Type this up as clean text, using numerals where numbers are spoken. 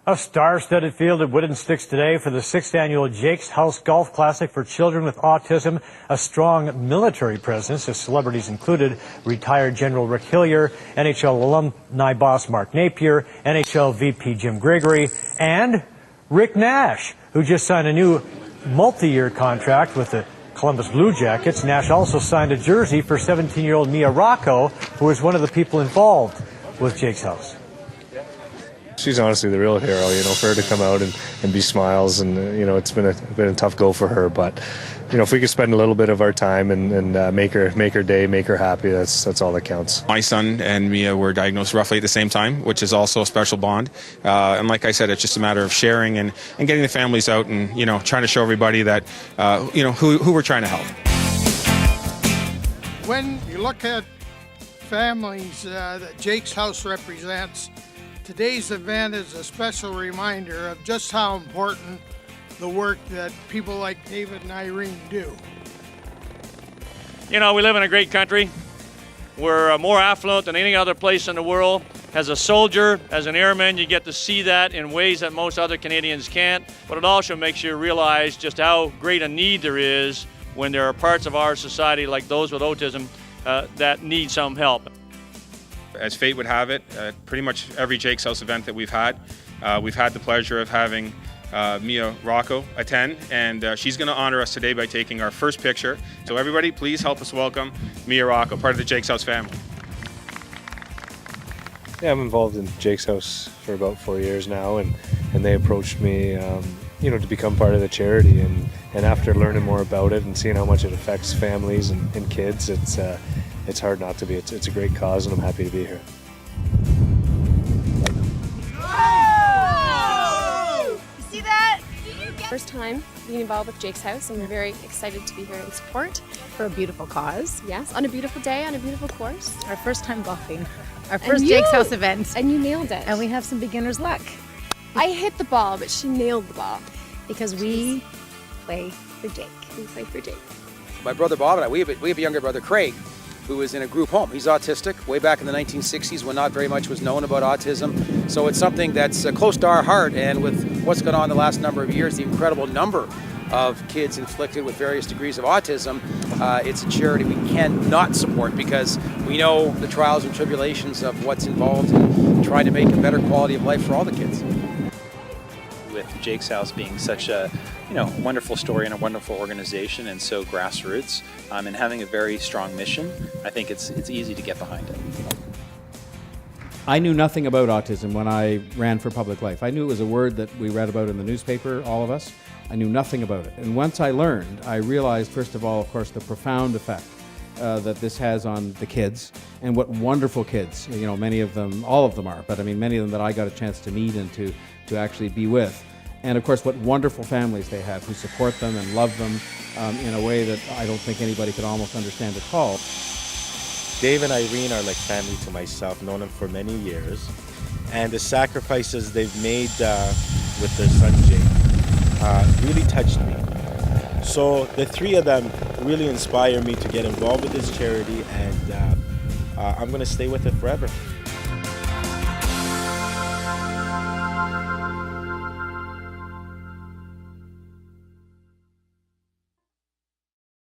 A star-studded field at Wooden Sticks today for the 6th annual Jake's House Golf Classic for children with autism. A strong military presence as celebrities included retired General Rick Hillier, NHL alumni boss Mark Napier, NHL VP Jim Gregory, and Rick Nash, who just signed a new multi-year contract with the Columbus Blue Jackets. Nash also signed a jersey for 17-year-old Mia Rocco, who was one of the people involved with Jake's House. She's honestly the real hero, for her to come out and be smiles, and it's been a tough go for her. But if we could spend a little bit of our time and make her day, make her happy, that's all that counts. My son and Mia were diagnosed roughly at the same time, which is also a special bond. And like I said, it's just a matter of sharing and getting the families out and trying to show everybody that who we're trying to help. When you look at families that Jake's House represents, today's event is a special reminder of just how important the work that people like David and Irene do. We live in a great country. We're more affluent than any other place in the world. As a soldier, as an airman, you get to see that in ways that most other Canadians can't. But it also makes you realize just how great a need there is when there are parts of our society like those with autism that need some help. As fate would have it, pretty much every Jake's House event that we've had the pleasure of having Mia Rocco attend, and she's going to honor us today by taking our first picture. So everybody, please help us welcome Mia Rocco, part of the Jake's House family. Yeah, I'm involved in Jake's House for about 4 years now, and they approached me, to become part of the charity. And after learning more about it and seeing how much it affects families and kids, it's hard not to be. It's a great cause, and I'm happy to be here. Oh! You see that? First time being involved with Jake's House, and we're very excited to be here in support. For a beautiful cause. Yes, on a beautiful day, on a beautiful course. Our first time golfing. Our first Jake's House event. And you nailed it. And we have some beginner's luck. I hit the ball, but she nailed the ball. Because we play for Jake. We play for Jake. My brother Bob and I, we have a younger brother, Craig, who is in a group home. He's autistic, way back in the 1960s when not very much was known about autism. So it's something that's close to our heart, and with what's gone on the last number of years, the incredible number of kids inflicted with various degrees of autism, it's a charity we cannot support because we know the trials and tribulations of what's involved in trying to make a better quality of life for all the kids. With Jake's House being such a wonderful story and a wonderful organization, and so grassroots, and having a very strong mission, I think it's easy to get behind it. I knew nothing about autism when I ran for public life. I knew it was a word that we read about in the newspaper, all of us. I knew nothing about it. And once I learned, I realized, first of all, of course, the profound effect that this has on the kids, and what wonderful kids, many of them, all of them are, but I mean many of them that I got a chance to meet and to actually be with. And of course, what wonderful families they have who support them and love them in a way that I don't think anybody could almost understand at all. Dave and Irene are like family to myself, known them for many years. And the sacrifices they've made with their son Jake really touched me. So the three of them really inspire me to get involved with this charity, and I'm going to stay with it forever.